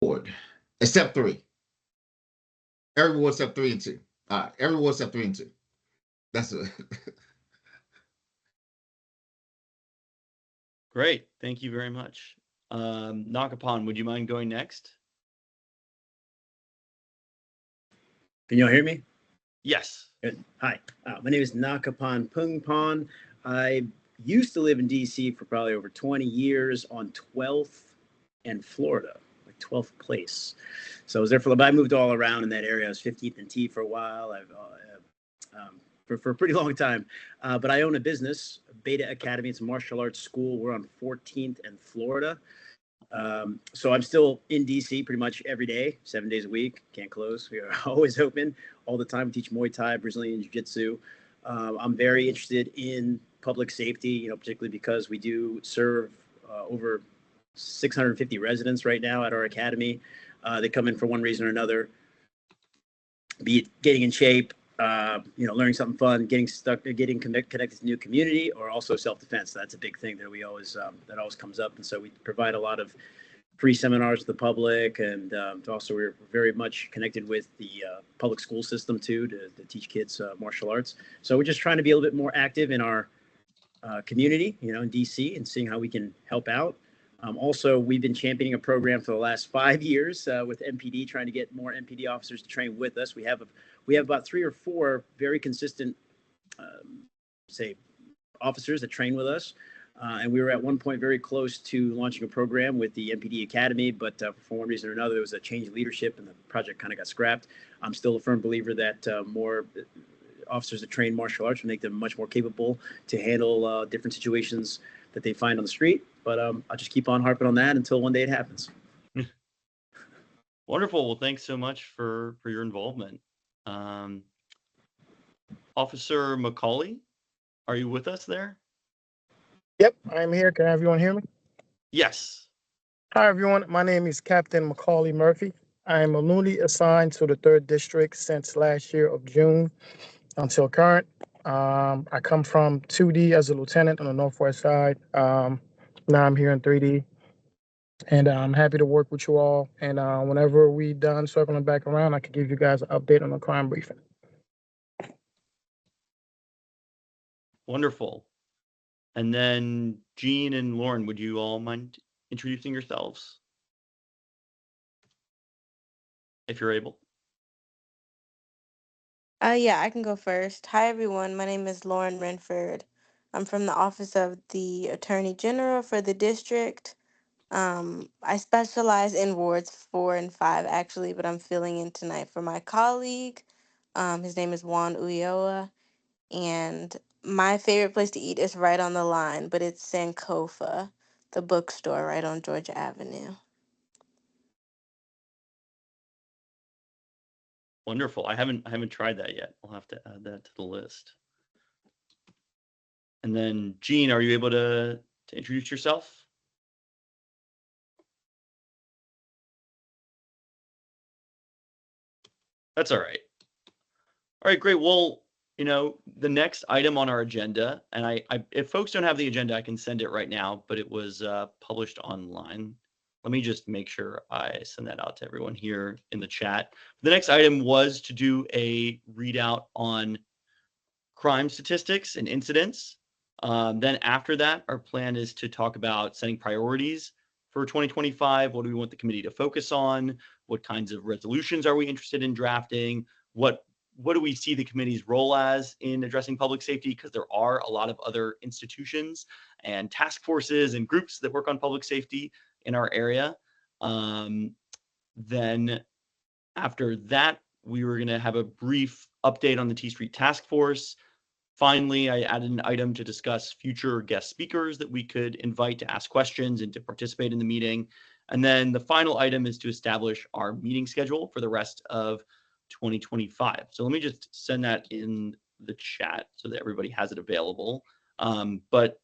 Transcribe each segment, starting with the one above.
Reward. Except three. Every reward except three and two. All right. Every reward except three and two. That's it. Great. Thank you very much. Nakapan, would you mind going next? Can y'all hear me? Yes. Good. Hi, my name is Nakapan Pungpon. I used to live in DC for probably over 20 years on 12th and Florida, like 12th place. So I was there for, I moved all around in that area. I was 15th and T for a while. I've for a pretty long time. But I own a business, Beta Academy. It's a martial arts school. We're on 14th and Florida. So I'm still in DC pretty much every day, 7 days a week. Can't close. We are always open all the time. We teach Muay Thai, Brazilian Jiu-Jitsu. I'm very interested in public safety, particularly because we do serve over 650 residents right now at our academy. They come in for one reason or another, be it getting in shape, learning something fun, getting connected to new community, or also self-defense. That's a big thing that we always that always comes up, and so we provide a lot of free seminars to the public, and also we're very much connected with the public school system too to teach kids martial arts. So we're just trying to be a little bit more active in our community, in DC, and seeing how we can help out. Also, we've been championing a program for the last 5 years with MPD, trying to get more MPD officers to train with us. We have about 3 or 4 very consistent, officers that train with us. And we were at one point very close to launching a program with the MPD Academy, but for one reason or another, there was a change in leadership and the project kind of got scrapped. I'm still a firm believer that more officers that train martial arts will make them much more capable to handle different situations that they find on the street. But I'll just keep on harping on that until one day it happens. Wonderful. Well, thanks so much for your involvement. Officer McCauley, are you with us there? Yep, I'm here. Can everyone hear me? Yes. Hi, everyone. My name is Captain Macaulay Murphy. I am newly assigned to the 3rd District since last year of June until current. I come from 2D as a lieutenant on the Northwest side. Now I'm here in 3D. And I'm happy to work with you all. And whenever we're done circling back around, I can give you guys an update on the crime briefing. Wonderful. And then Jean and Lauren, would you all mind introducing yourselves? If you're able. Yeah, I can go first. Hi, everyone. My name is Lauren Renford. I'm from the Office of the Attorney General for the district. I specialize in wards 4 and 5, actually, but I'm filling in tonight for my colleague. His name is Juan Ulloa, and my favorite place to eat is right on the line, but it's Sankofa, the bookstore right on Georgia Avenue. Wonderful. I haven't tried that yet. I'll have to add that to the list. And then Jean, are you able to introduce yourself? That's all right. All right, great. Well, the next item on our agenda, and I if folks don't have the agenda, I can send it right now, but it was published online. Let me just make sure I send that out to everyone here in the chat. The next item was to do a readout on crime statistics and incidents. Then after that, our plan is to talk about setting priorities for 2025. What do we want the committee to focus on? What kinds of resolutions are we interested in drafting? What do we see the committee's role as in addressing public safety? Because there are a lot of other institutions and task forces and groups that work on public safety in our area. Then after that, we were going to have a brief update on the T Street Task Force. Finally, I added an item to discuss future guest speakers that we could invite to ask questions and to participate in the meeting. And then the final item is to establish our meeting schedule for the rest of 2025. So let me just send that in the chat so that everybody has it available. But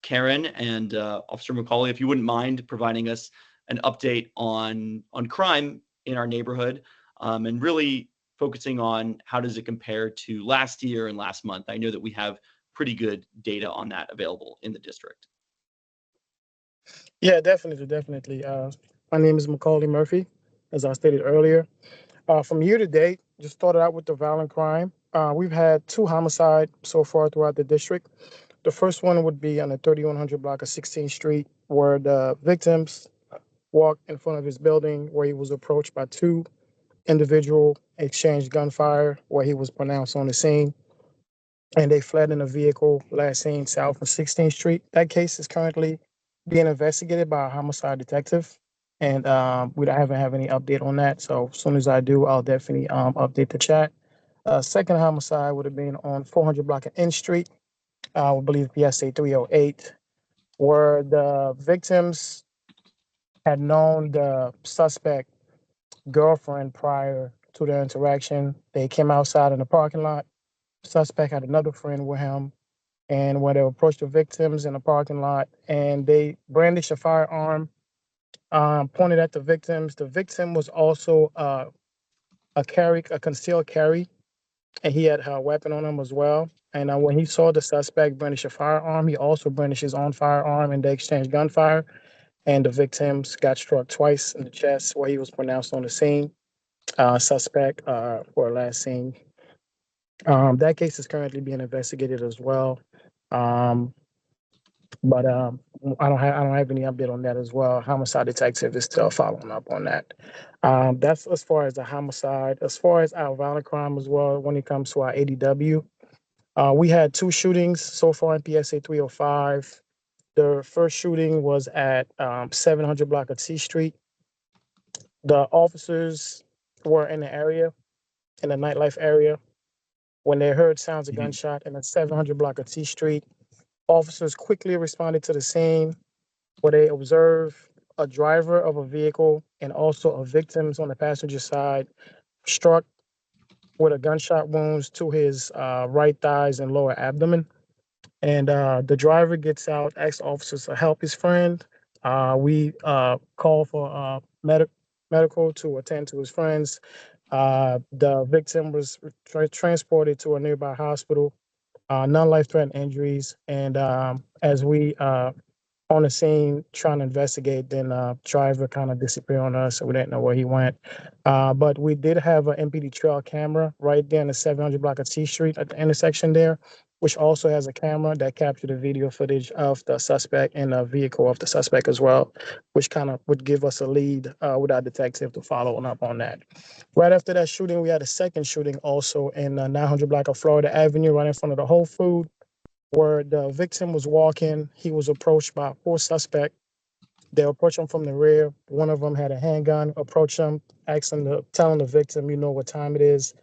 Karen and Officer McCauley, if you wouldn't mind providing us an update on crime in our neighborhood, and really focusing on how does it compare to last year and last month. I know that we have pretty good data on that available in the district. Yeah, definitely. My name is Macaulay Murphy. as I stated earlier. From year to date, just started out with the violent crime. We've had 2 homicides so far throughout the district. The first one would be on the 3100 block of 16th Street, where the victims walked in front of his building, where he was approached by 2 individual, exchanged gunfire, where he was pronounced on the scene, and they fled in a vehicle last seen south of 16th Street. That case is currently being investigated by a homicide detective, and we don't haven't have any update on that. So as soon as I do, I'll definitely update the chat. Second homicide would have been on 400 block of N Street, I believe PSA 308, where the victims had known the suspect girlfriend prior to their interaction. They came outside in the parking lot. Suspect had another friend with him, and when they approached the victims in the parking lot, and they brandished a firearm, pointed at the victims. The victim was also a concealed carry, and he had a weapon on him as well. And when he saw the suspect brandish a firearm, he also brandished his own firearm, and they exchanged gunfire. And the victims got struck twice in the chest, where he was pronounced on the scene. Suspect for last seen. That case is currently being investigated as well. Um, but I don't have any update on that as well. Homicide detective is still following up on that. That's as far as the homicide. As far as our violent crime as well, when it comes to our ADW, we had 2 shootings so far in PSA 305. The first shooting was at 700 block of T Street. The officers were in the area, in the nightlife area, when they heard sounds of Mhm. gunshot in the 700 block of T Street. Officers quickly responded to the scene, where they observed a driver of a vehicle and also a victim on the passenger side struck with a gunshot wounds to his right thighs and lower abdomen. And the driver gets out, asks officers to help his friend. We call for medical to attend to his friends. The victim was transported to a nearby hospital, non life threatening injuries. And as we on the scene trying to investigate, then driver kind of disappeared on us, so we didn't know where he went. But we did have an MPD trail camera right there in the 700 block of T Street at the intersection there, which also has a camera that captured the video footage of the suspect and the vehicle of the suspect as well, which kind of would give us a lead with our detective to follow up on that. Right after that shooting, we had a second shooting also in 900 block of Florida Avenue, right in front of the Whole Food, where the victim was walking. He was approached by 4 suspects. They approached him from the rear. One of them had a handgun, approached him, telling the victim, you know what time it is.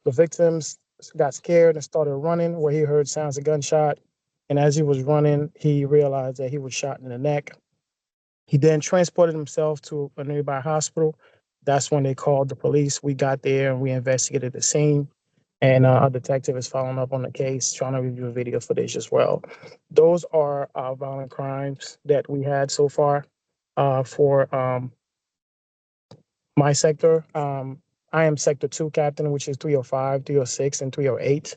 The victims got scared and started running, where he heard sounds of gunshot. And as he was running, he realized that he was shot in the neck. He then transported himself to a nearby hospital. That's when they called the police. We got there and we investigated the scene. And our detective is following up on the case, trying to review video footage as well. Those are violent crimes that we had so far for my sector. I am Sector 2 captain, which is 305, 306, and 308.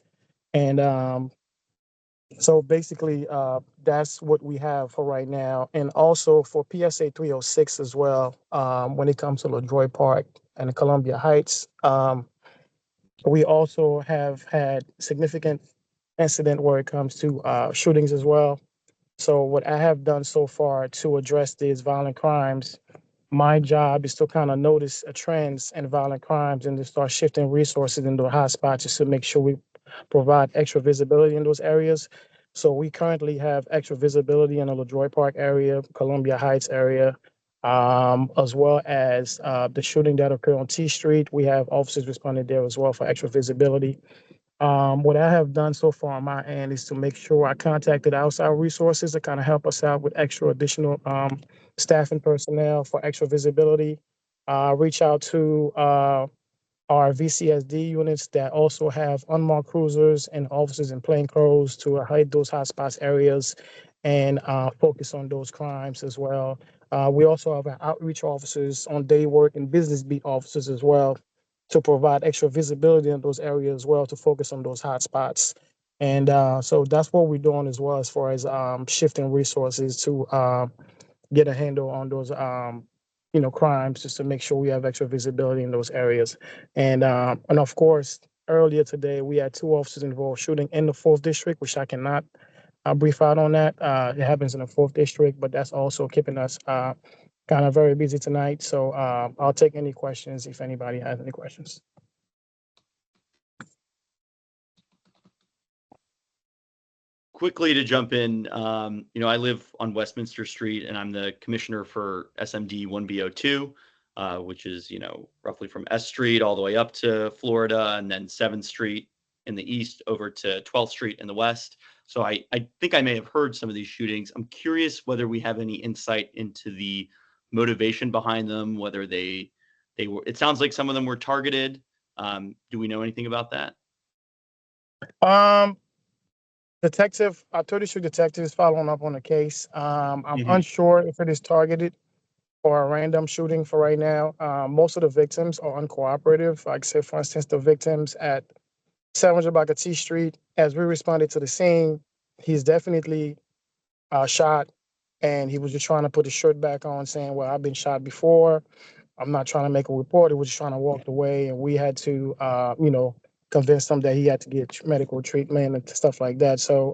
And so basically, that's what we have for right now. And also for PSA 306 as well, when it comes to LaJoy Park and Columbia Heights, we also have had significant incident where it comes to shootings as well. So what I have done so far to address these violent crimes, my job is to kind of notice trends in violent crimes and to start shifting resources into hot spots just to make sure we provide extra visibility in those areas. So we currently have extra visibility in the LaJoy Park area, Columbia Heights area, as well as the shooting that occurred on T Street. We have officers responding there as well for extra visibility. What I have done so far on my end is to make sure I contacted outside resources to kind of help us out with extra additional staffing personnel for extra visibility. Reach out to our VCSD units that also have unmarked cruisers and officers in plainclothes to hide those hotspots areas and focus on those crimes as well. We also have our outreach officers on day work and business beat officers as well to provide extra visibility in those areas as well to focus on those hotspots. And so that's what we're doing as well as far as shifting resources to get a handle on those crimes, just to make sure we have extra visibility in those areas. And of course, earlier today we had 2 officers involved shooting in the 4th district, which I cannot brief out on that. It happens in the 4th district, but that's also keeping us kind of very busy tonight. So I'll take any questions if anybody has any questions. Quickly to jump in, I live on Westminster Street, and I'm the commissioner for SMD 1B02, which is, roughly from S Street all the way up to Florida, and then 7th Street in the east over to 12th Street in the west. So I think I may have heard some of these shootings. I'm curious whether we have any insight into the motivation behind them, whether they were, it sounds like some of them were targeted. Do we know anything about that? Our 30 District detective is following up on the case. I'm unsure if it is targeted or a random shooting for right now. Most of the victims are uncooperative. Like say, for instance, the victims at 700 Bakati Street, as we responded to the scene, he's definitely shot, and he was just trying to put his shirt back on, saying, well, I've been shot before. I'm not trying to make a report. He was just trying to walk away, and we had to, convince him that he had to get medical treatment and stuff like that. So,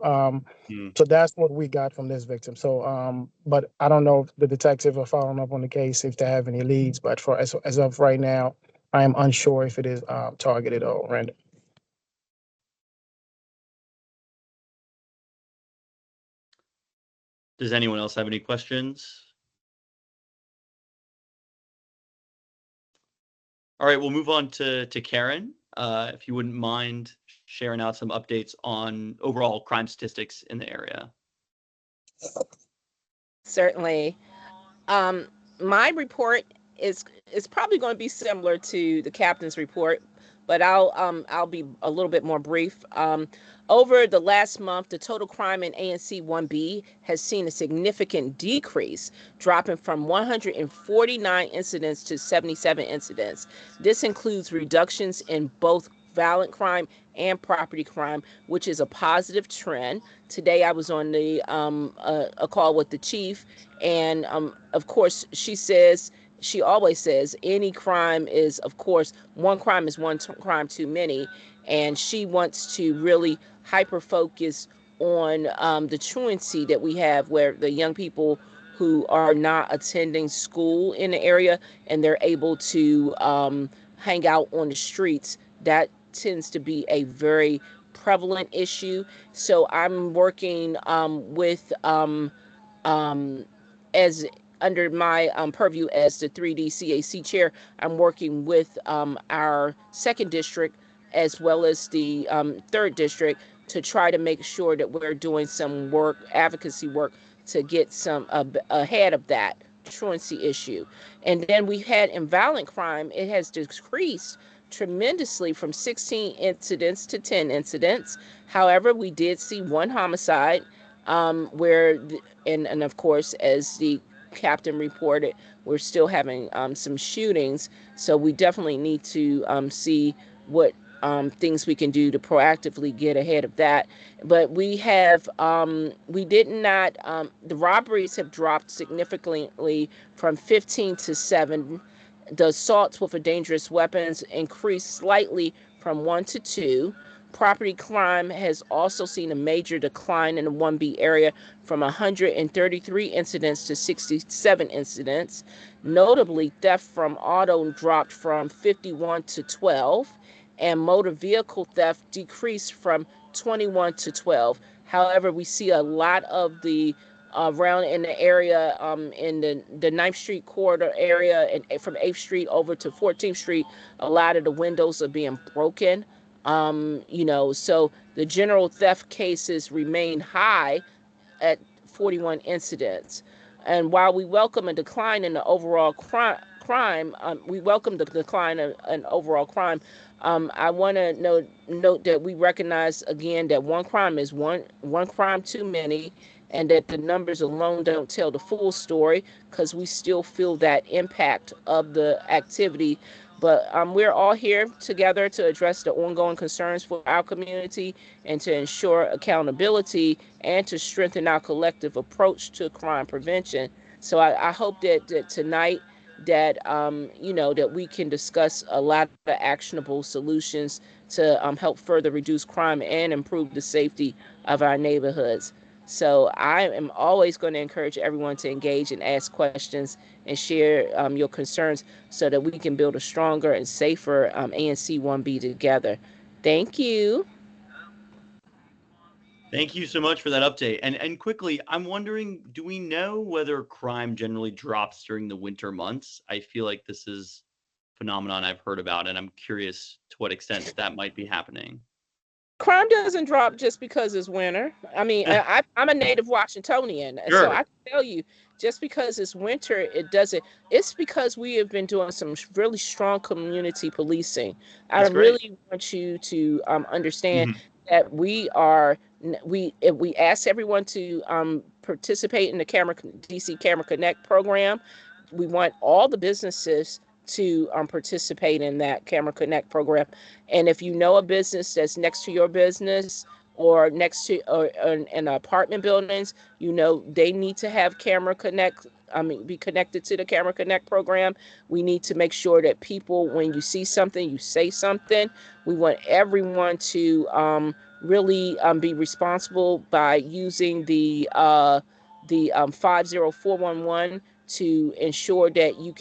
so that's what we got from this victim. So, but I don't know if the detectives are following up on the case, if they have any leads. But for as of right now, I am unsure if it is targeted or random. Does anyone else have any questions? All right, we'll move on to Karen. If you wouldn't mind sharing out some updates on overall crime statistics in the area. Certainly. My report is probably going to be similar to the captain's report, but I'll be a little bit more brief. Over the last month, the total crime in ANC 1B has seen a significant decrease, dropping from 149 incidents to 77 incidents. This includes reductions in both violent crime and property crime, which is a positive trend. Today I was on the a call with the chief, and of course she always says any crime is, of course, one crime is one crime too many, and she wants to really hyper focus on the truancy that we have, where the young people who are not attending school in the area and they're able to hang out on the streets. That tends to be a very prevalent issue. So I'm working with as under my purview as the 3D CAC chair, I'm working with our 2nd district as well as the 3rd district to try to make sure that we're doing some work, advocacy work, to get some ahead of that truancy issue. And then we had in violent crime, it has decreased tremendously from 16 incidents to 10 incidents. However, we did see one homicide and of course, as the captain reported, we're still having some shootings. So we definitely need to see what things we can do to proactively get ahead of that. But we have, we did not, the robberies have dropped significantly from 15 to 7. The assaults with dangerous weapons increased slightly from 1 to 2. Property crime has also seen a major decline in the 1B area from 133 incidents to 67 incidents. Notably, theft from auto dropped from 51 to 12, and motor vehicle theft decreased from 21 to 12. However, we see a lot of the around in the area in the 9th Street corridor area, and from 8th Street over to 14th Street, a lot of the windows are being broken. So the general theft cases remain high at 41 incidents. And while we welcome a decline in the overall crime, we welcome the decline in overall crime. I want to note that we recognize again that one crime is one crime too many, and that the numbers alone don't tell the full story, because we still feel that impact of the activity. But we're all here together to address the ongoing concerns for our community and to ensure accountability and to strengthen our collective approach to crime prevention. So I hope that tonight that that we can discuss a lot of actionable solutions to help further reduce crime and improve the safety of our neighborhoods. So I am always going to encourage everyone to engage and ask questions and share your concerns so that we can build a stronger and safer ANC 1B together. Thank you. Thank you so much for that update. And quickly, I'm wondering, do we know whether crime generally drops during the winter months? I feel like this is a phenomenon I've heard about, and I'm curious to what extent that might be happening. Crime doesn't drop just because it's winter. I mean, I'm a native Washingtonian, Sure. so I can tell you, just because it's winter, it doesn't. It's because we have been doing some really strong community policing. I That's great. really want you to understand Mhm. that we asked everyone to participate in the DC Camera Connect program. We want all the businesses to participate in that Camera Connect program. And if you know a business that's next to your business or next to or in apartment buildings, they need to have Camera Connect. Be connected to the Camera Connect program. We need to make sure that people, when you see something, you say something. We want everyone to really be responsible by using the 50411 to ensure that you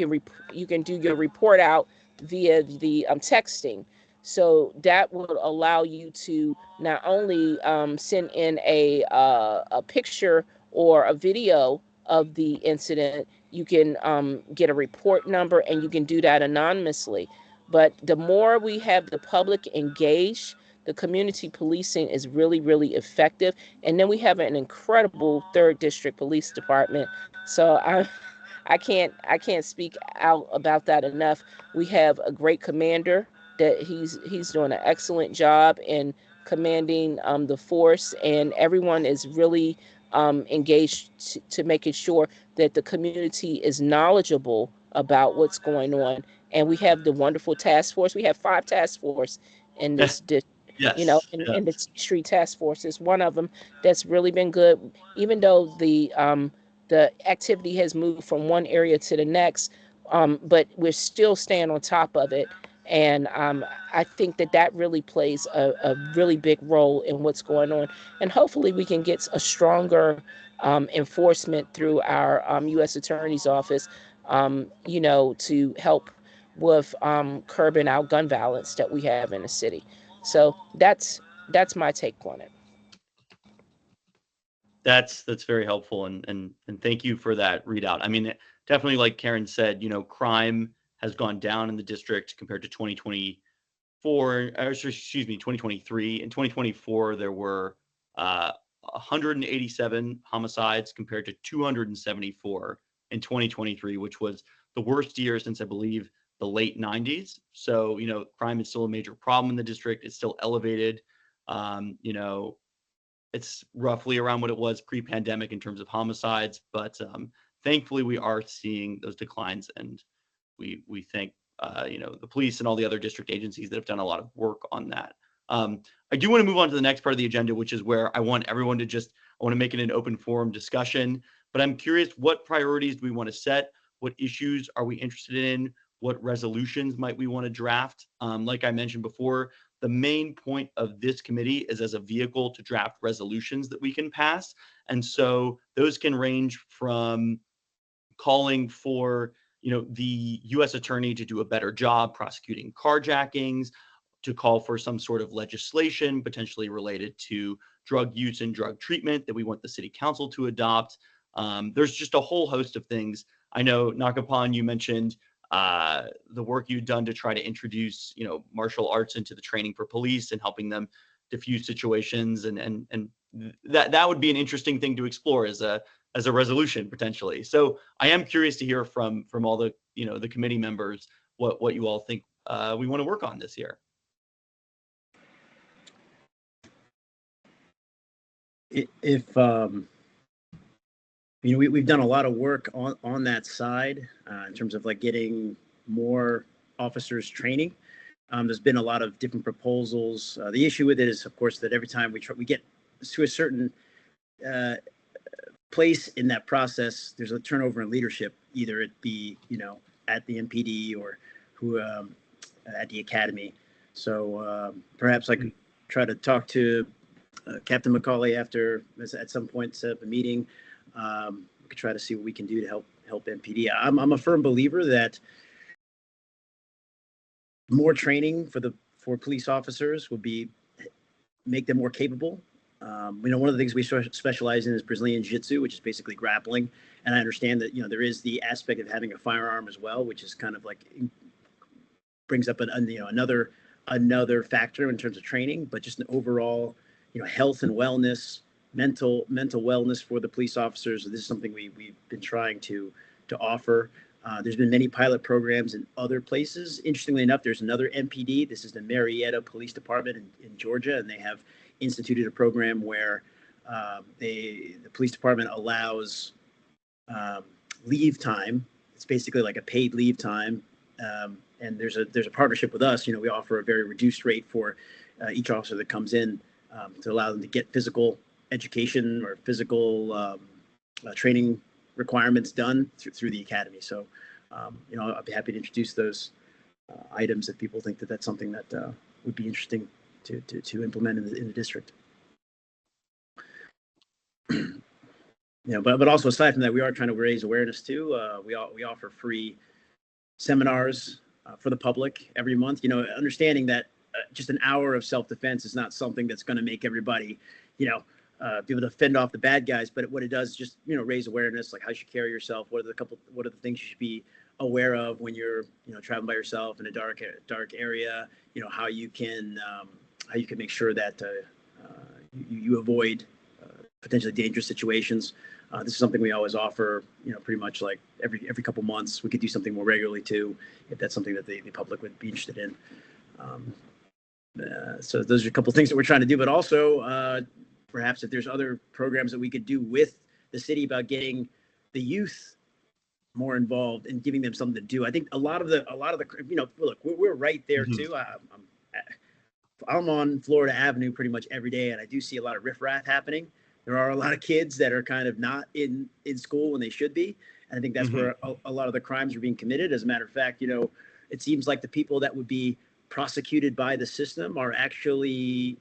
can do your report out via the texting. So that will allow you to not only send in a picture or a video of the incident, you can get a report number, and you can do that anonymously. But the more we have the public engaged, the community policing is really, really effective. And then we have an incredible 3rd District Police Department. So I can't speak out about that enough. We have a great commander that he's doing an excellent job in commanding the force, and everyone is really engaged to making sure that the community is knowledgeable about what's going on. And we have the wonderful task force. We have 5 task force in this district. Yes. And the Street Task Force is one of them that's really been good, even though the activity has moved from one area to the next, but we're still staying on top of it. And I think that really plays a really big role in what's going on. And hopefully we can get a stronger enforcement through our U.S. Attorney's Office, to help with curbing our gun violence that we have in the city. So that's my take on it. That's very helpful, and thank you for that readout. I mean, definitely, like Karen said, crime has gone down in the district compared to 2024, or excuse me, 2023. In 2024, there were 187 homicides compared to 274 in 2023, which was the worst year since, I believe, the late 90s. So, crime is still a major problem in the district. It's still elevated. It's roughly around what it was pre-pandemic in terms of homicides, but thankfully we are seeing those declines, and we thank the police and all the other district agencies that have done a lot of work on that. I do want to move on to the next part of the agenda, which is where I want everyone to I want to make it an open forum discussion, but I'm curious, what priorities do we want to set? What issues are we interested in? What resolutions might we want to draft? Like I mentioned before, the main point of this committee is as a vehicle to draft resolutions that we can pass. And so those can range from calling for, the U.S. attorney to do a better job prosecuting carjackings, to call for some sort of legislation potentially related to drug use and drug treatment that we want the city council to adopt. There's just a whole host of things. I know, Nakapan, you mentioned the work you've done to try to introduce, martial arts into the training for police and helping them diffuse situations, and that would be an interesting thing to explore as a resolution potentially. So I am curious to hear from all the the committee members what you all think we want to work on this year. If we've done a lot of work on that side in terms of like getting more officers training. There's been a lot of different proposals. The issue with it is, of course, that every time we get to a certain place in that process, there's a turnover in leadership. Either it be at the MPD or who at the academy. So perhaps I could try to talk to Captain McCauley after at some point set up a meeting. We could try to see what we can do to help MPD. I'm a firm believer that more training for police officers would make them more capable. One of the things we specialize in is Brazilian Jiu-Jitsu, which is basically grappling. And I understand that, there is the aspect of having a firearm as well, which is kind of like brings up another factor in terms of training, but just an overall, health and wellness, mental wellness for the police officers. This is something we've been trying to offer. There's been many pilot programs in other places. Interestingly enough, there's another MPD. This is the Marietta Police Department in Georgia, and they have instituted a program where the police department allows leave time. It's basically like a paid leave time, and there's a partnership with us. We offer a very reduced rate for each officer that comes in to allow them to get physical education or physical training requirements done through the academy. So, I'll be happy to introduce those items if people think that that's something that would be interesting to implement in the district. But also aside from that, we are trying to raise awareness too. We offer free seminars for the public every month. Understanding that just an hour of self-defense is not something that's going to make everybody, be able to fend off the bad guys. But what it does is just, raise awareness, like how you should carry yourself. What are the things you should be aware of when you're, traveling by yourself in a dark area? How you can make sure that you avoid potentially dangerous situations. This is something we always offer, pretty much like every couple months. We could do something more regularly too, if that's something that the public would be interested in. So those are a couple of things that we're trying to do, but also perhaps if there's other programs that we could do with the city about getting the youth more involved and giving them something to do. I think a lot of the, look, we're right there too. I'm on Florida Avenue pretty much every day, and I do see a lot of riffraff happening. There are a lot of kids that are kind of not in school when they should be. And I think that's where a lot of the crimes are being committed. As a matter of fact, it seems like the people that would be prosecuted by the system are actually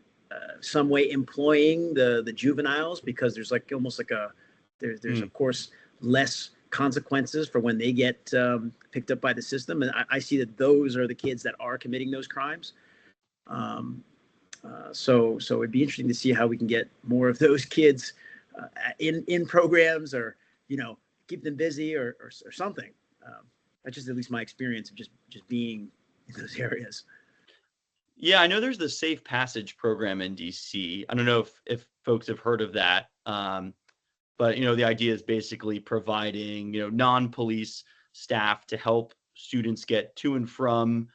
some way employing the juveniles, because there's like almost like there's of course less consequences for when they get picked up by the system. And I see that those are the kids that are committing those crimes. So it'd be interesting to see how we can get more of those kids in programs, or keep them busy or something. That's just at least my experience of just being in those areas. Yeah, I know there's the Safe Passage program in DC. I don't know if folks have heard of that, but the idea is basically providing non-police staff to help students get to and from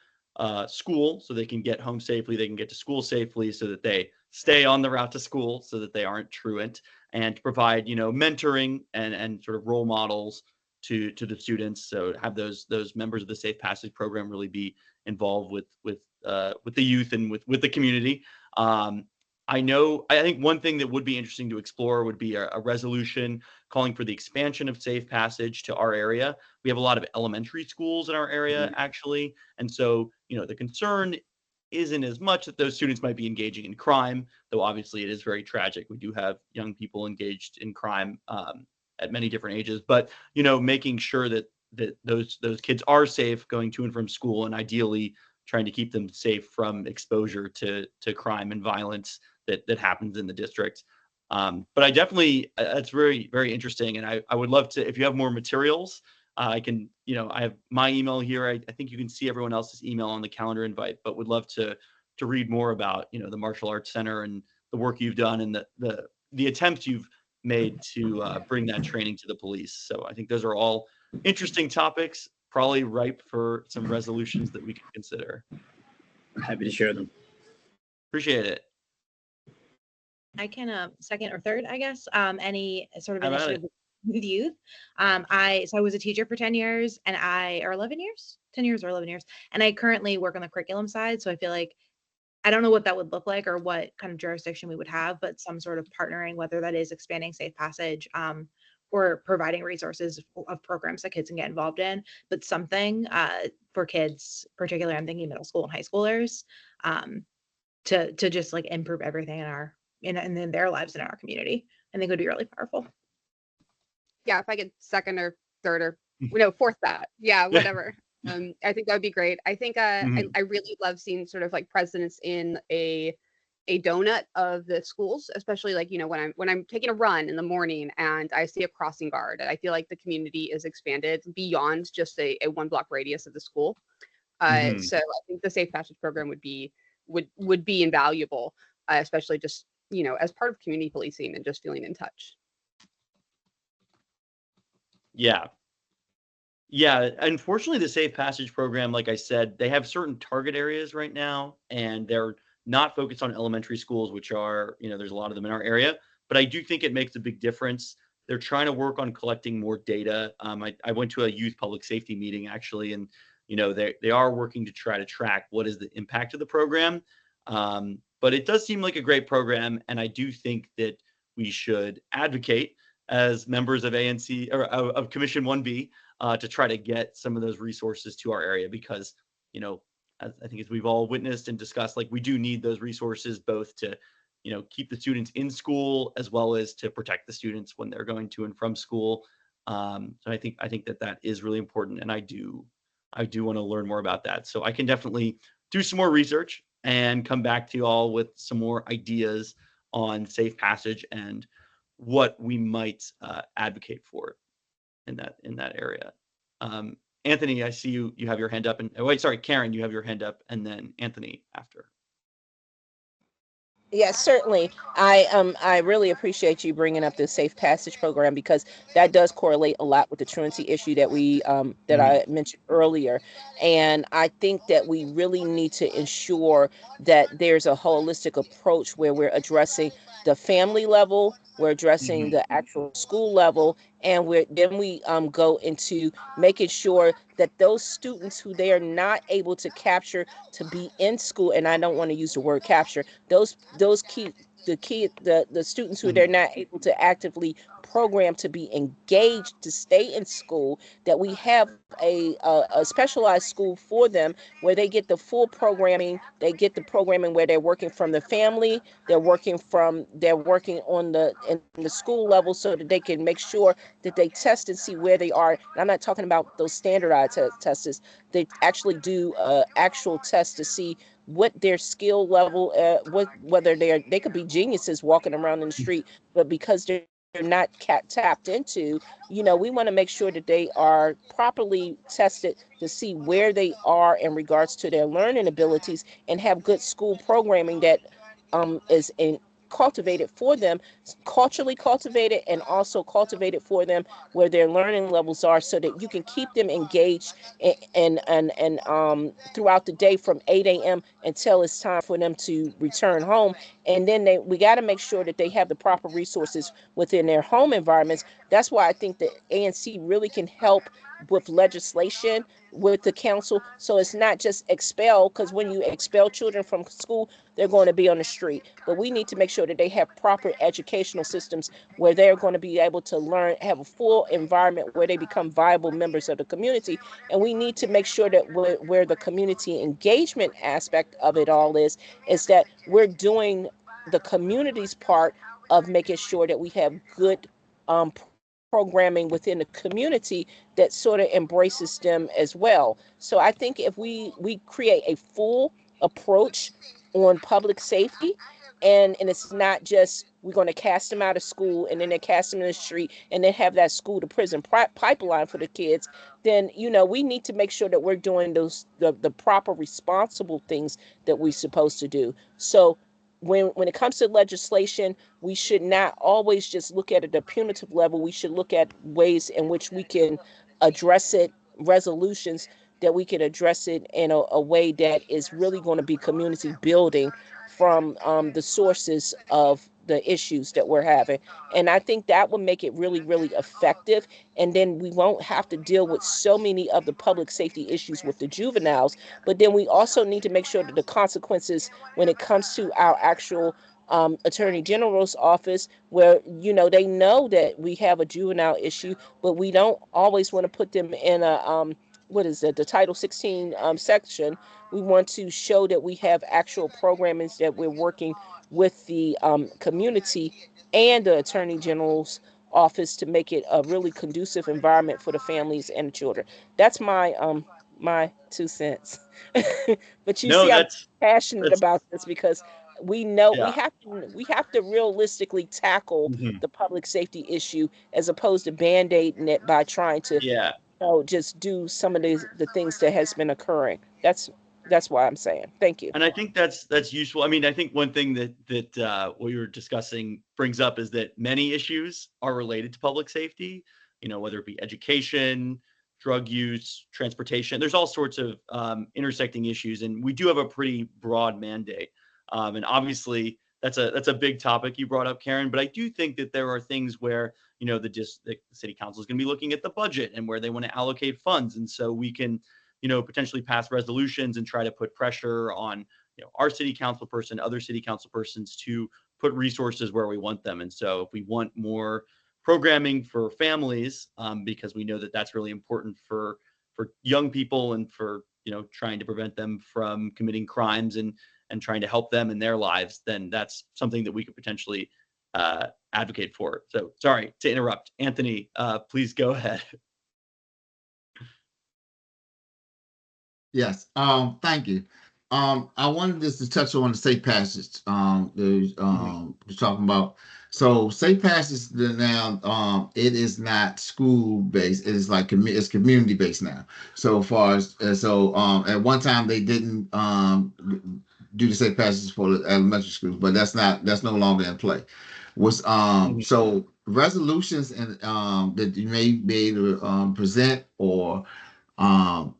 school, so they can get home safely, they can get to school safely, so that they stay on the route to school, so that they aren't truant, and to provide mentoring and sort of role models to the students. So have those members of the Safe Passage program really be involved with the youth and with the community. I think one thing that would be interesting to explore would be a resolution calling for the expansion of Safe Passage to our area. We have a lot of elementary schools in our area, actually. And so, the concern isn't as much that those students might be engaging in crime, though obviously it is very tragic. We do have young people engaged in crime at many different ages, but, making sure that those kids are safe going to and from school, and ideally trying to keep them safe from exposure to crime and violence that happens in the district. But I definitely, that's very, very interesting. And I would love to, if you have more materials, I can, I have my email here. I think you can see everyone else's email on the calendar invite, but would love to read more about, the Martial Arts Center and the work you've done and the attempts you've made to bring that training to the police. So I think those are all interesting topics, probably ripe for some resolutions that we can consider. I'm happy to share them. Appreciate it. I can second or third, I guess, any sort of How about initiative with youth. I was a teacher for 10 years and 11 years, 10 years or 11 years. And I currently work on the curriculum side. So I feel like I don't know what that would look like or what kind of jurisdiction we would have, but some sort of partnering, whether that is expanding Safe Passage, or providing resources of programs that kids can get involved in, but something for kids, particularly I'm thinking middle school and high schoolers, to just like improve everything in their lives and in our community. I think would be really powerful. Yeah, if I could second or third or fourth that. Yeah, whatever. I think that would be great. I think I really love seeing sort of like presidents in a donut of the schools, especially like, when I'm taking a run in the morning and I see a crossing guard, and I feel like the community is expanded beyond just a 1 block radius of the school. So I think the Safe Passage program would be invaluable, especially just, as part of community policing and just feeling in touch. Yeah. Yeah. Unfortunately, the Safe Passage program, like I said, they have certain target areas right now, and they're not focused on elementary schools, which are, there's a lot of them in our area. But I do think it makes a big difference. They're trying to work on collecting more data. I went to a youth public safety meeting, actually, and, they are working to try to track what is the impact of the program. But it does seem like a great program. And I do think that we should advocate as members of ANC or of Commission 1B to try to get some of those resources to our area, because, I think as we've all witnessed and discussed, like we do need those resources both to, keep the students in school as well as to protect the students when they're going to and from school. So I think that is really important, and I do want to learn more about that. So I can definitely do some more research and come back to you all with some more ideas on Safe Passage and what we might advocate for in that area. Anthony, I see you have your hand up, and Karen, you have your hand up, and then Anthony after. Yes, certainly. I really appreciate you bringing up the Safe Passage program, because that does correlate a lot with the truancy issue that we that I mentioned earlier. And I think that we really need to ensure that there's a holistic approach where we're addressing the family level, we're addressing the actual school level, and we go into making sure that those students who they are not able to capture to be in school, and I don't want to use the word capture, the students who they're not able to actively program to be engaged to stay in school, that we have a specialized school for them where they get the full programming. They get the programming where they're working from the family, they're working on in the school level, so that they can make sure that they test and see where they are. And I'm not talking about those standardized tests. They actually do actual tests to see what their skill level, whether they could be geniuses walking around in the street, but because they're not tapped into, we want to make sure that they are properly tested to see where they are in regards to their learning abilities, and have good school programming that is cultivated for them, culturally cultivated, and also cultivated for them where their learning levels are, so that you can keep them engaged and throughout the day from 8 a.m. until it's time for them to return home. And then we got to make sure that they have the proper resources within their home environments. That's why I think that ANC really can help with legislation with the council, so it's not just expel, because when you expel children from school, they're going to be on the street. But we need to make sure that they have proper educational systems where they're going to be able to learn, have a full environment where they become viable members of the community. And we need to make sure that where the community engagement aspect of it all is that we're doing the community's part of making sure that we have good programming within the community that sort of embraces them as well. So I think if we create a full approach on public safety, and it's not just we're going to cast them out of school and then they cast them in the street and then have that school to prison pipeline for the kids, then we need to make sure that we're doing the proper responsible things that we're supposed to do. So when it comes to legislation, we should not always just look at it at a punitive level. We should look at ways in which we can address it, resolutions that we can address it in a way that is really going to be community building from the sources of the issues that we're having. And I think that will make it really, really effective. And then we won't have to deal with so many of the public safety issues with the juveniles. But then we also need to make sure that the consequences when it comes to our actual Attorney General's office, where they know that we have a juvenile issue, but we don't always want to put them in a what is it, the Title 16 section. We want to show that we have actual programming, that we're working with the community and the Attorney General's office to make it a really conducive environment for the families and the children. That's my 2 cents. But you No, see, I'm that's passionate that's about this because we know yeah. we have to realistically tackle Mhm. the public safety issue, as opposed to band-aiding it by trying to Yeah. just do some of the things that has been occurring. That's why I'm saying thank you. And I think that's useful. I mean, I think one thing that what you were discussing brings up is that many issues are related to public safety. Whether it be education, drug use, transportation. There's all sorts of intersecting issues, and we do have a pretty broad mandate. And obviously, that's a big topic you brought up, Karen. But I do think that there are things where the city council is going to be looking at the budget and where they want to allocate funds, and so we can potentially pass resolutions and try to put pressure on, our city council person, other city council persons to put resources where we want them. And so if we want more programming for families, because we know that that's really important for young people and for, trying to prevent them from committing crimes and trying to help them in their lives, then that's something that we could potentially advocate for. So sorry to interrupt. Anthony, please go ahead. Yes. Thank you. I wanted just to touch on the safe passage. Was talking about. So safe passage now. It is not school based. It is like it's community based now. So far as at one time they didn't do the safe passage for the elementary schools, but that's no longer in play. So resolutions and that you may be able to present or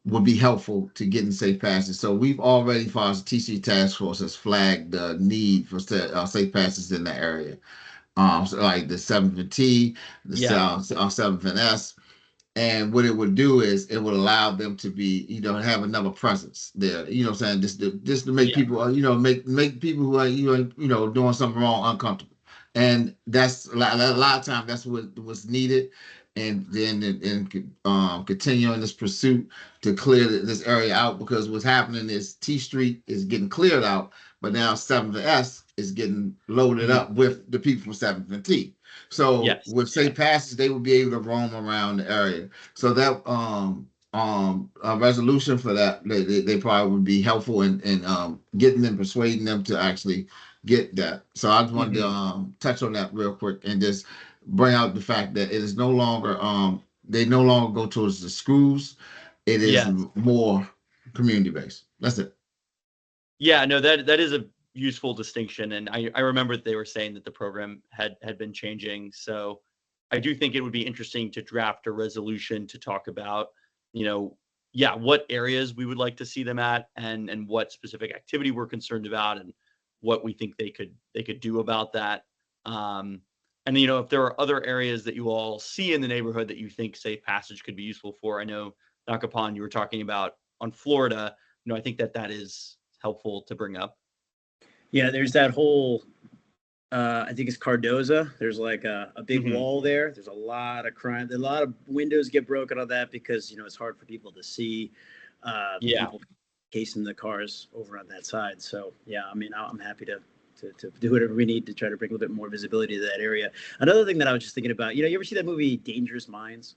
would be helpful to getting safe passage. So we've already, as far as the TC task force, has flagged the need for safe passes in the area. So like the 7th and T, the Yeah. 7th and S. And what it would do is it would allow them to be, have another presence there. You know what I'm saying? Just to make Yeah. people, make people who are, doing something wrong uncomfortable. And that's a lot of times that's what was needed. And then continuing this pursuit to clear this area out, because what's happening is T Street is getting cleared out, but now 7th and S is getting loaded up with the people from 7th and T. So Yes. with safe passage, they would be able to roam around the area. So that a resolution for that, they probably would be helpful in getting them, persuading them to actually get that. So I just wanted to touch on that real quick and just bring out the fact that it is no longer they no longer go towards the schools. It is more community based. That's it. Yeah, no, that is a useful distinction. And I remember they were saying that the program had been changing. So I do think it would be interesting to draft a resolution to talk about, what areas we would like to see them at and what specific activity we're concerned about and what we think they could do about that. And if there are other areas that you all see in the neighborhood that you think safe passage could be useful for, I know, Nakapan, you were talking about on Florida, I think that is helpful to bring up. Yeah, there's that whole, I think it's Cardoza. There's like a big wall there. There's a lot of crime. A lot of windows get broken on that because, it's hard for people to see people casing the cars over on that side. So, yeah, I mean, I'm happy to do whatever we need to try to bring a little bit more visibility to that area. Another thing that I was just thinking about, you ever see that movie Dangerous Minds?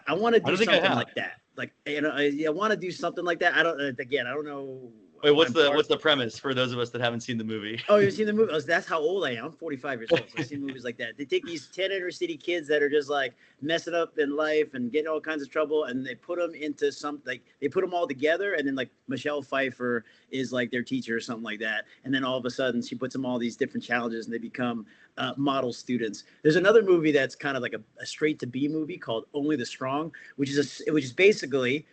I want to do something like that. Like, I want to do something like that. I don't know. Wait, what's the premise for those of us that haven't seen the movie? Oh, you've seen the movie? That's how old I am. I'm 45 years old. So I've seen movies like that. They take these 10 inner city kids that are just like messing up in life and getting all kinds of trouble, and they put them into they put them all together, and then like Michelle Pfeiffer is like their teacher or something like that, and then all of a sudden she puts them all these different challenges, and they become model students. There's another movie that's kind of like a straight to B movie called Only the Strong, which is basically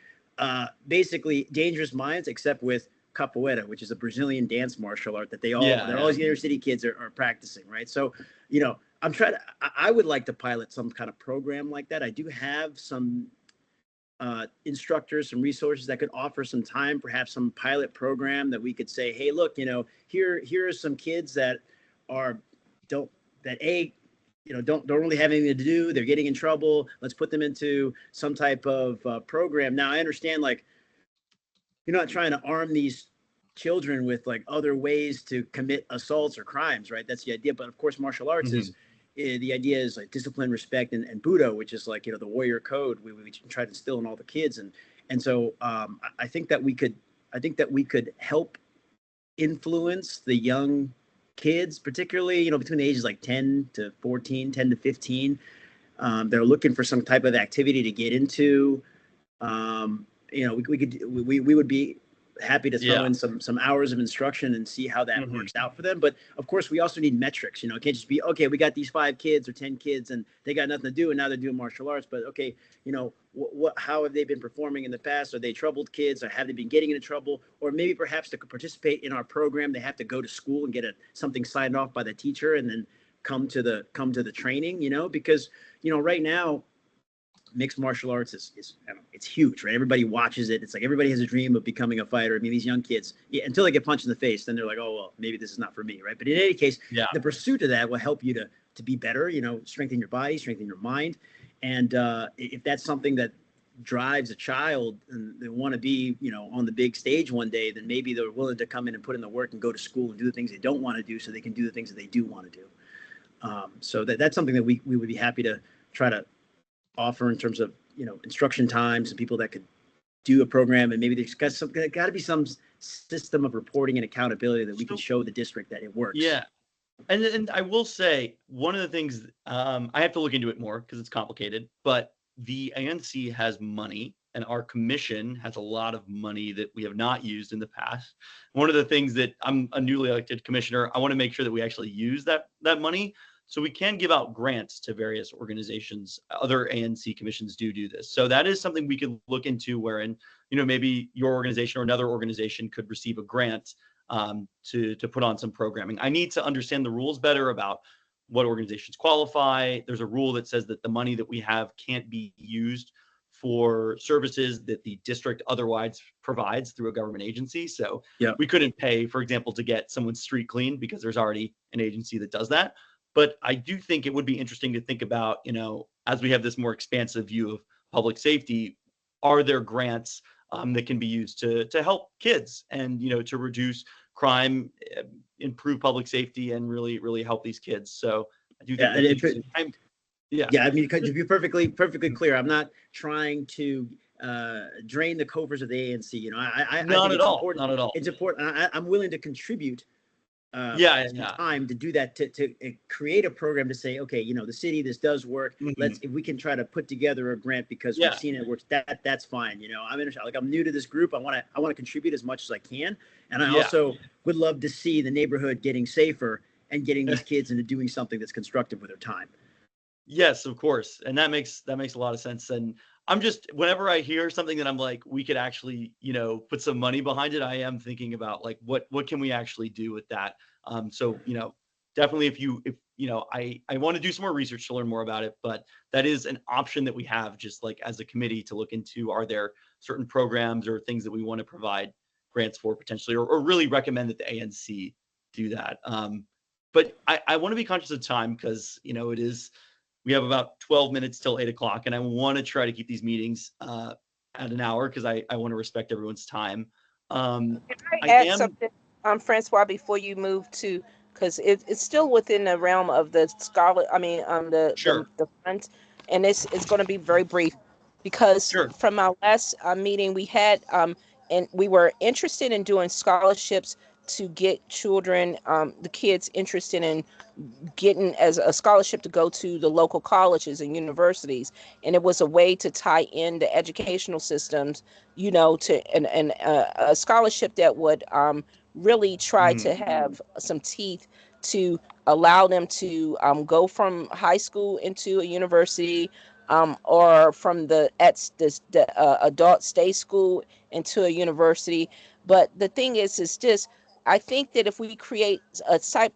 Dangerous Minds, except with capoeira, which is a Brazilian dance martial art that all these inner city kids are practicing, right? So, I would like to pilot some kind of program like that. I do have some instructors, some resources that could offer some time, perhaps some pilot program that we could say, hey, look, here are some kids that are don't that a don't really have anything to do. They're getting in trouble. Let's put them into some type of program. Now, I understand, like, you're not trying to arm these children with like other ways to commit assaults or crimes, right? That's the idea. But of course, martial arts is the idea is like discipline, respect, and Budo, which is like the warrior code we try to instill in all the kids, and so I think that we could help influence the young kids, particularly between the ages like 10 to 14, 10 to 15. They're looking for some type of activity to get into. We would be happy to throw in some hours of instruction and see how that works out for them. But of course, we also need metrics. It can't just be, okay, we got these 5 kids or 10 kids and they got nothing to do and now they're doing martial arts. But okay, how have they been performing in the past? Are they troubled kids, or have they been getting into trouble? Or maybe perhaps to participate in our program, they have to go to school and get something signed off by the teacher and then come to the training. Because right now, mixed martial arts is it's huge, right? Everybody watches it. It's like everybody has a dream of becoming a fighter. I mean, these young kids, until they get punched in the face, then they're like, oh, well, maybe this is not for me, right? But in any case, the pursuit of that will help you to be better, strengthen your body, strengthen your mind. And if that's something that drives a child and they want to be, on the big stage one day, then maybe they're willing to come in and put in the work and go to school and do the things they don't want to do so they can do the things that they do want to do. So that's something that we would be happy to try to offer in terms of instruction times and people that could do a program, and maybe there's got to be some system of reporting and accountability that we can show the district that it works. Yeah, and I will say one of the things I have to look into it more because it's complicated, but the ANC has money and our commission has a lot of money that we have not used in the past. One of the things that I'm a newly elected commissioner, I want to make sure that we actually use that money. So we can give out grants to various organizations. Other ANC commissions do this. So that is something we could look into, wherein, maybe your organization or another organization could receive a grant to put on some programming. I need to understand the rules better about what organizations qualify. There's a rule that says that the money that we have can't be used for services that the district otherwise provides through a government agency. So we couldn't pay, for example, to get someone's street cleaned because there's already an agency that does that. But I do think it would be interesting to think about, as we have this more expansive view of public safety, are there grants that can be used to help kids and, to reduce crime, improve public safety, and really, really help these kids. So I do think I mean, to be perfectly clear, I'm not trying to drain the coffers of the ANC. Not at all. It's important. I'm willing to contribute time to do that, to create a program to say, okay, the city, this does work. If we can try to put together a grant because we've seen it works, that's fine. I'm interested. Like, I'm new to this group. I want to contribute as much as I can. And I also would love to see the neighborhood getting safer and getting these kids into doing something that's constructive with their time. Yes, of course. And that makes a lot of sense. And I'm just, whenever I hear something that I'm like, we could actually, put some money behind it, I am thinking about like, what can we actually do with that? So, definitely I want to do some more research to learn more about it, but that is an option that we have just like as a committee to look into. Are there certain programs or things that we want to provide grants for potentially, or really recommend that the ANC do that? But I want to be conscious of time because, we have about 12 minutes till 8 o'clock, and I want to try to keep these meetings at an hour because I want to respect everyone's time. Can I add something, Francois, before you move to, because it's still within the realm of the the funds, and it's going to be very brief because from our last meeting we had, and we were interested in doing scholarships to get children, the kids interested in getting as a scholarship to go to the local colleges and universities. And it was a way to tie in the educational systems, to a scholarship that would really try to have some teeth to allow them to go from high school into a university, or from the adult state school into a university. But the thing is just, I think that if we create a type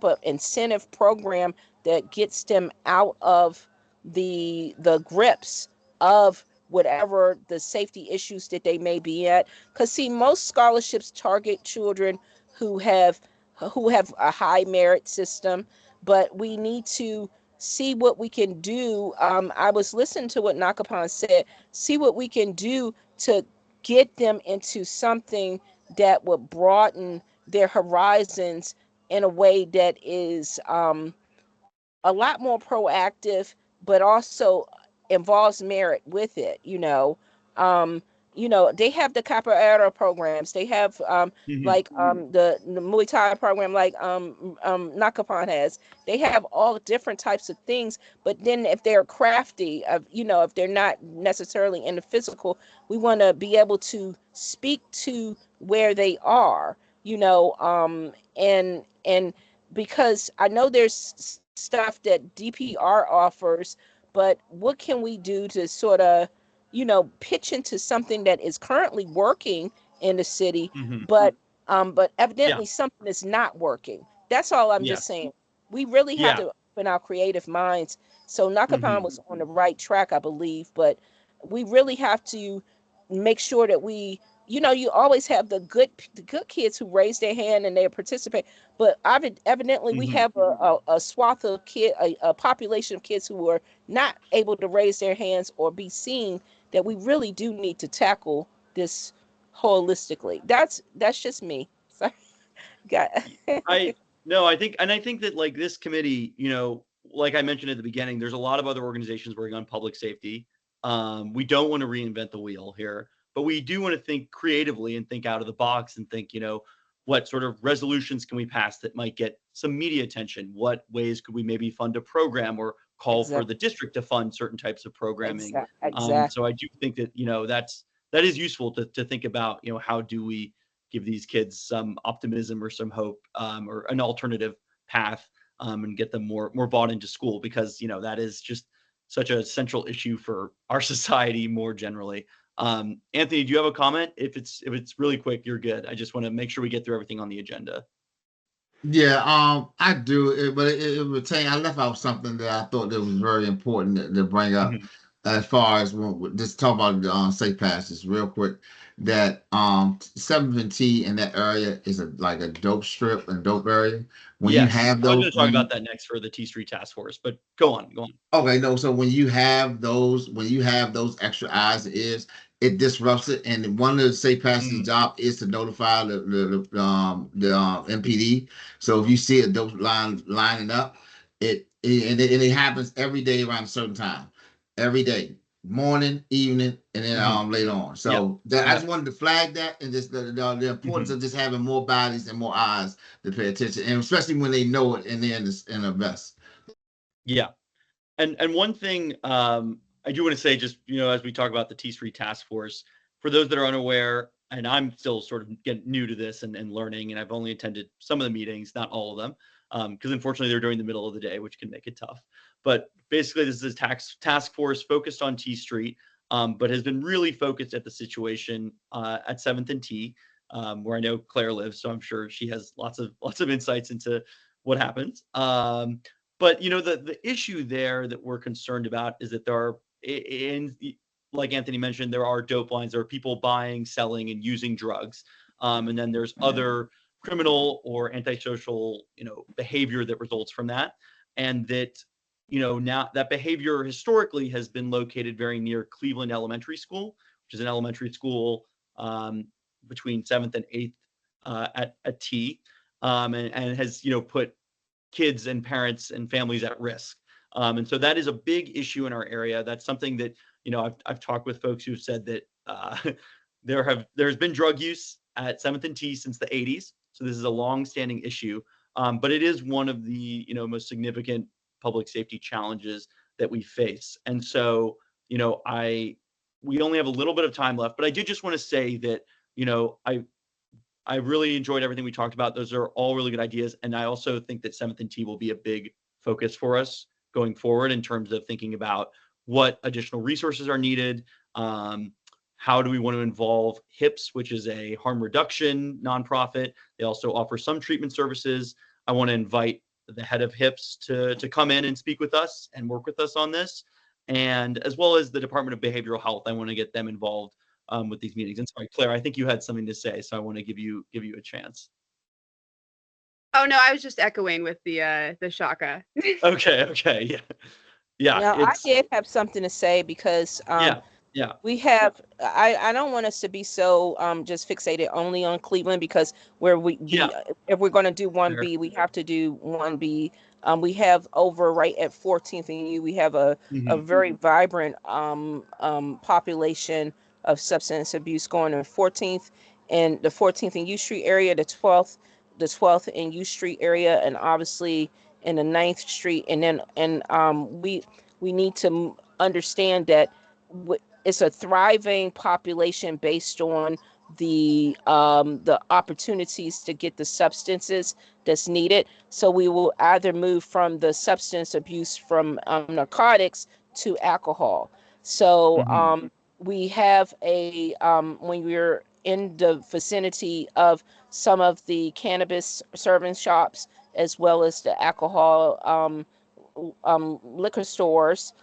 of incentive program that gets them out of the grips of whatever the safety issues that they may be at. Because see, most scholarships target children who have a high merit system, but we need to see what we can do. I was listening to what Nakapan said. See what we can do to get them into something that would broaden their horizons in a way that is a lot more proactive, but also involves merit with it. They have the capoeira programs. They have like the Muay Thai program, like Nakapan has. They have all different types of things. But then if they're crafty, if they're not necessarily in the physical, we want to be able to speak to where they are. And because I know there's stuff that DPR offers, but what can we do to sort of, pitch into something that is currently working in the city, but evidently something is not working. That's all I'm just saying. We really have to open our creative minds. So Nakapan was on the right track, I believe, but we really have to make sure that we, you always have the good kids who raise their hand and they participate, but evidently we have a swath of a population of kids who are not able to raise their hands or be seen, that we really do need to tackle this holistically. That's just me. Sorry. I think that like this committee, like I mentioned at the beginning, there's a lot of other organizations working on public safety. We don't want to reinvent the wheel here, but we do want to think creatively and think out of the box and think, what sort of resolutions can we pass that might get some media attention? What ways could we maybe fund a program or call for the district to fund certain types of programming? Exactly. So I do think that, that is useful to think about, how do we give these kids some optimism or some hope, or an alternative path, and get them more bought into school, because, that is just such a central issue for our society more generally. Anthony, do you have a comment? If it's really quick, you're good. I just want to make sure we get through everything on the agenda. Yeah, I do, but it retain. I left out something that I thought that was very important to bring up, as far as just talk about safe passes real quick. That 7th in that area is like a dope strip and dope area. When you have I was those, going to talk about that next for the T Street Task Force, but go on. Okay, no. So when you have those extra eyes and ears, it disrupts it. And one of the safe passage job is to notify the MPD. So if you see a dope lining up, it happens every day around a certain time, every day, morning, evening, and then later on. So I just wanted to flag that, and just the importance of just having more bodies and more eyes to pay attention, and especially when they know it and they're in a vest. Yeah. And one thing I do want to say, just, as we talk about the T Street Task Force, for those that are unaware, and I'm still sort of getting new to this and learning, and I've only attended some of the meetings, not all of them, because unfortunately they're during the middle of the day, which can make it tough. But basically, this is a task force focused on T Street, but has been really focused at the situation at 7th and T, where I know Claire lives, so I'm sure she has lots of insights into what happens. But the issue there that we're concerned about is that there are, like Anthony mentioned, there are dope lines. There are people buying, selling, and using drugs, and then there's other criminal or antisocial, behavior that results from that, and that, now that behavior historically has been located very near Cleveland Elementary School, which is an elementary school between 7th and 8th at T, and has put kids and parents and families at risk. And so that is a big issue in our area. That's something that, I've talked with folks who've said that there's been drug use at 7th and T since the 80s. So this is a long-standing issue, but it is one of the, most significant public safety challenges that we face. And so, we only have a little bit of time left, but I did just want to say that, I really enjoyed everything we talked about. Those are all really good ideas. And I also think that 7th and T will be a big focus for us going forward in terms of thinking about what additional resources are needed. How do we want to involve HIPS, which is a harm reduction nonprofit? They also offer some treatment services. I want to invite the head of HIPS to come in and speak with us and work with us on this. and as well as the Department of Behavioral Health. I want to get them involved with these meetings. And sorry, Claire, I think you had something to say, so I want to give you a chance. Oh no, I was just echoing with the Shaka. Okay, yeah. Now, I did have something to say because yeah. we have, I don't want us to be so just fixated only on Cleveland, because if we're going to do 1B, we have to do 1B. We have over right at 14th and U, we have a very vibrant population of substance abuse going in 14th and the 14th and U Street area, the 12th and U Street area, and obviously in the 9th Street. And then we need to understand that it's a thriving population based on the opportunities to get the substances that's needed. So we will either move from the substance abuse from narcotics to alcohol. So we have when we're in the vicinity of some of the cannabis serving shops, as well as the alcohol liquor stores,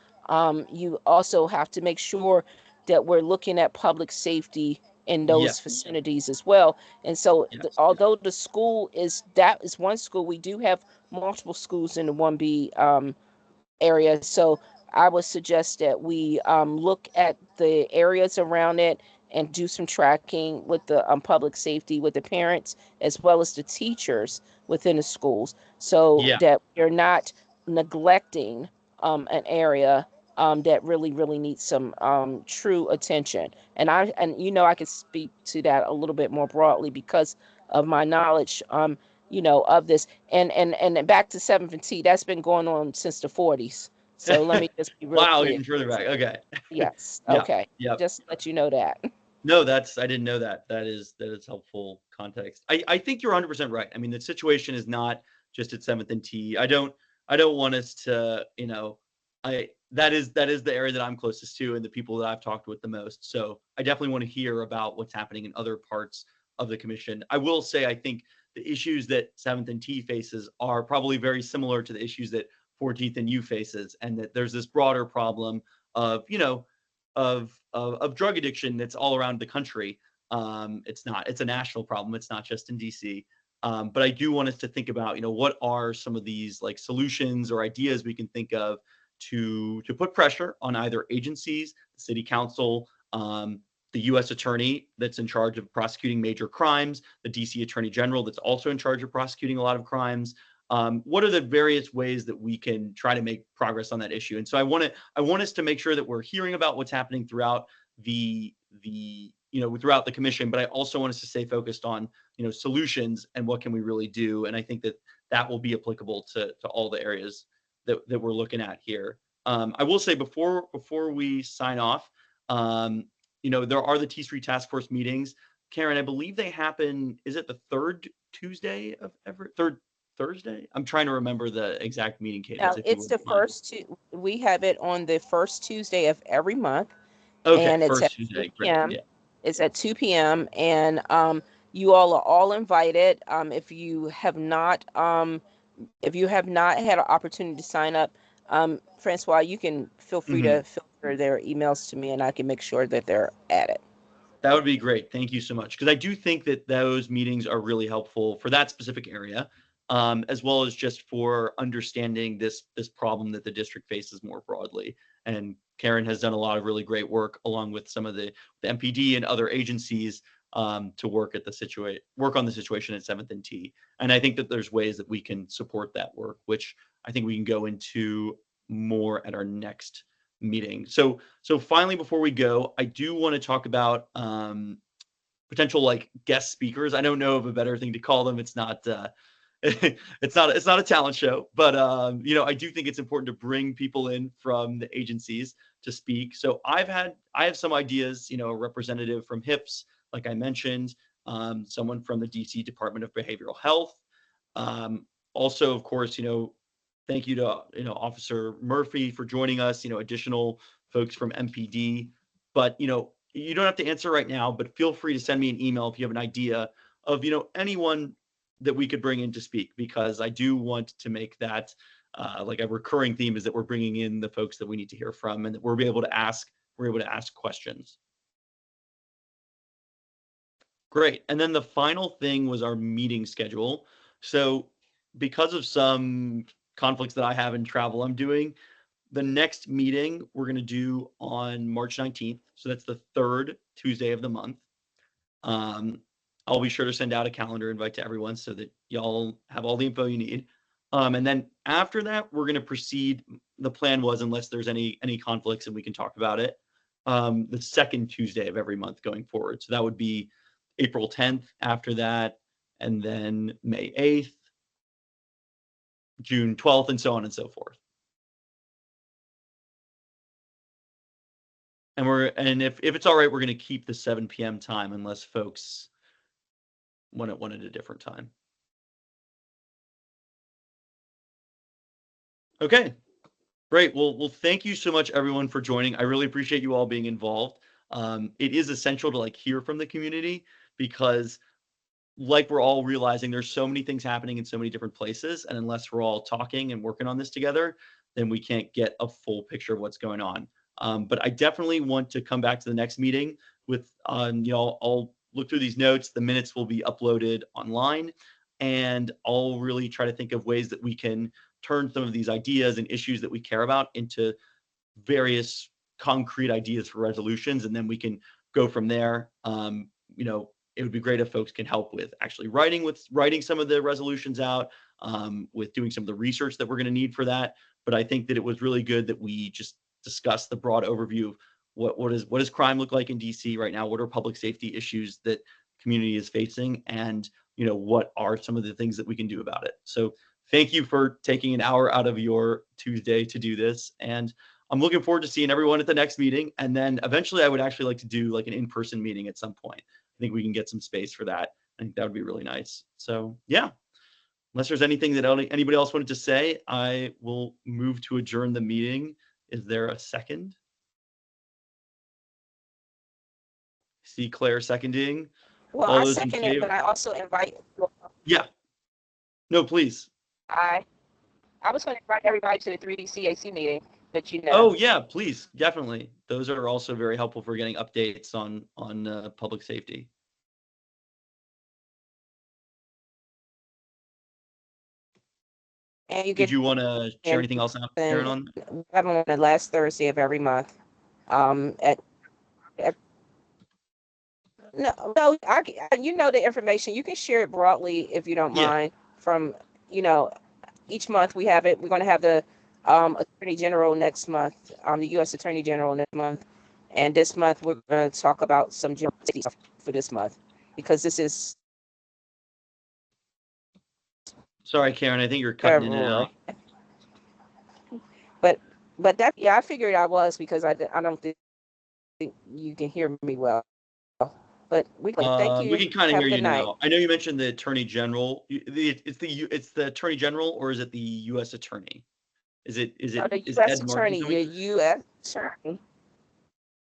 you also have to make sure that we're looking at public safety in those vicinities as well. And so although the school is one school, we do have multiple schools in the 1B area. So I would suggest that we look at the areas around it and do some tracking with the public safety, with the parents, as well as the teachers within the schools, so that you're not neglecting an area that really needs some true attention. And I could speak to that a little bit more broadly because of my knowledge of this. And back to 7th and T, that's been going on since the 40s. So let me just be real clear. Even further back. Okay. Yes. Okay. Just let you know that. No, I didn't know that. That is helpful context. I think you're 100% right. I mean, the situation is not just at 7th and T. I don't want us to, that is the area that I'm closest to and the people that I've talked with the most. So I definitely want to hear about what's happening in other parts of the commission. I will say, I think the issues that 7th and T faces are probably very similar to the issues that 14th and U faces, and that there's this broader problem of, of drug addiction that's all around the country. It's a national problem. It's not just in DC. But I do want us to think about, what are some of these like solutions or ideas we can think of to put pressure on either agencies, the city council, the U.S. attorney that's in charge of prosecuting major crimes, the DC attorney general that's also in charge of prosecuting a lot of crimes. What are the various ways that we can try to make progress on that issue? And so I want us to make sure that we're hearing about what's happening throughout throughout the commission, but I also want us to stay focused on, solutions and what can we really do. And I think that will be applicable to all the areas that we're looking at here. I will say before we sign off, there are the T Street Task Force meetings. Karen, I believe they happen, is it the third Tuesday of third Thursday? I'm trying to remember the exact meeting cadence. It's the first we have it on the first Tuesday of every month. Okay, and it's at Tuesday. 2 p.m. It's at 2 p.m. and you all are all invited. If you have not had an opportunity to sign up, Francois, you can feel free to filter their emails to me, and I can make sure that they're at it. That would be great. Thank you so much, because I do think that those meetings are really helpful for that specific area, as well as just for understanding this problem that the district faces more broadly. And Karen has done a lot of really great work along with some of the MPD and other agencies to work on the situation at 7th and T. And I think that there's ways that we can support that work, which I think we can go into more at our next meeting. So finally, before we go, I do want to talk about potential like guest speakers. I don't know of a better thing to call them. It's not it's not a talent show, but I do think it's important to bring people in from the agencies to speak. So I have some ideas, a representative from HIPS, like I mentioned, someone from the DC Department of Behavioral Health. Also, of course, thank you to Officer Murphy for joining us, additional folks from MPD. But you don't have to answer right now, but feel free to send me an email if you have an idea of anyone that we could bring in to speak, because I do want to make that like a recurring theme is that we're bringing in the folks that we need to hear from, and that we're able to ask questions. Great. And then the final thing was our meeting schedule. So because of some conflicts that I have in travel I'm doing, the next meeting we're going to do on March 19th. So that's the third Tuesday of the month. I'll be sure to send out a calendar invite to everyone so that y'all have all the info you need. And then after that, we're going to proceed. The plan was, unless there's any conflicts and we can talk about it, the second Tuesday of every month going forward. So that would be April 10th after that, and then May 8th, June 12th, and so on and so forth. And if it's all right, we're going to keep the 7 p.m. time unless folks want it at a different time. Okay, great. Well, thank you so much, everyone, for joining. I really appreciate you all being involved. It is essential to hear from the community, because we're all realizing there's so many things happening in so many different places, and unless we're all talking and working on this together, then we can't get a full picture of what's going on. But I definitely want to come back to the next meeting with, I'll look through these notes. The minutes will be uploaded online, and I'll really try to think of ways that we can turn some of these ideas and issues that we care about into various concrete ideas for resolutions, and then we can go from there. It would be great if folks can help with actually writing some of the resolutions out, with doing some of the research that we're going to need for that. But I think that it was really good that we just discussed the broad overview of what does crime look like in DC right now? What are public safety issues that community is facing? And, what are some of the things that we can do about it? So thank you for taking an hour out of your Tuesday to do this. And I'm looking forward to seeing everyone at the next meeting. And then eventually I would actually like to do an in-person meeting at some point. I think we can get some space for that. I think that would be really nice. So yeah, unless there's anything that anybody else wanted to say, I will move to adjourn the meeting. Is there a second? See Claire seconding. Well, All I those in second it, favor? but I also invite. Yeah. No, please. I was going to invite everybody to the 3D CAC meeting, but Oh yeah, please, definitely. Those are also very helpful for getting updates on public safety. And you Did get you want to share anything else out, Karen, on? we have them on the last Thursday of every month. At no, the information. You can share it broadly if you don't Yeah. mind. From each month we have it. We're going to have the Attorney General next month. The U.S. Attorney General next month, and this month we're going to talk about some general safety stuff for this month, because this is. Sorry, Karen. I think you're cutting in and out. But that, I figured I was, because I don't think you can hear me well. But thank you. We can kind of hear you night. now. I know you mentioned the Attorney General. It's the Attorney General, or is it the U.S. Attorney? Is the U.S. Attorney? The U.S. Attorney.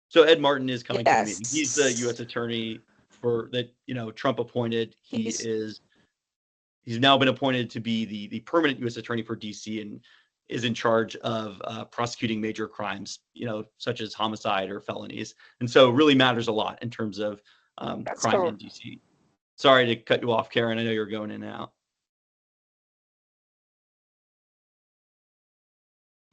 So Ed Martin is coming to the meeting. Yes. He's the U.S. Attorney that Trump appointed. He's now been appointed to be the permanent U.S. Attorney for D.C. and is in charge of prosecuting major crimes, such as homicide or felonies, and so really matters a lot in terms of crime in D.C. Sorry to cut you off, Karen. I know you're going in and out.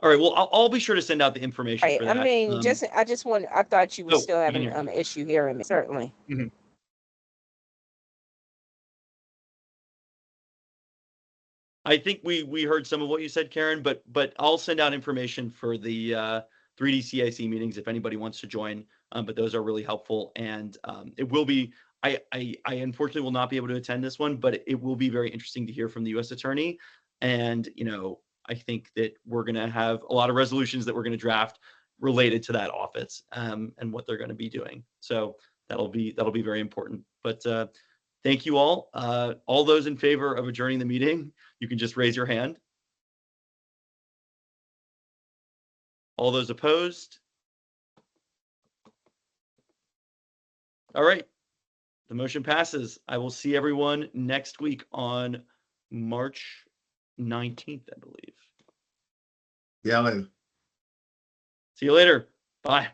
All right. Well, I'll be sure to send out the information for that. I mean, I thought you were still having an issue hearing me. Certainly. Mm-hmm. I think we heard some of what you said, Karen, but I'll send out information for the 3D CIC meetings if anybody wants to join. But those are really helpful, and it will be. I unfortunately will not be able to attend this one, but it will be very interesting to hear from the U.S. Attorney, and I think that we're going to have a lot of resolutions that we're going to draft related to that office, and what they're going to be doing. So that'll be very important. But thank you all. All those in favor of adjourning the meeting, you can just raise your hand. All those opposed? All right. The motion passes. I will see everyone next week on March 19th, I believe. Yeah, later. See you later. Bye.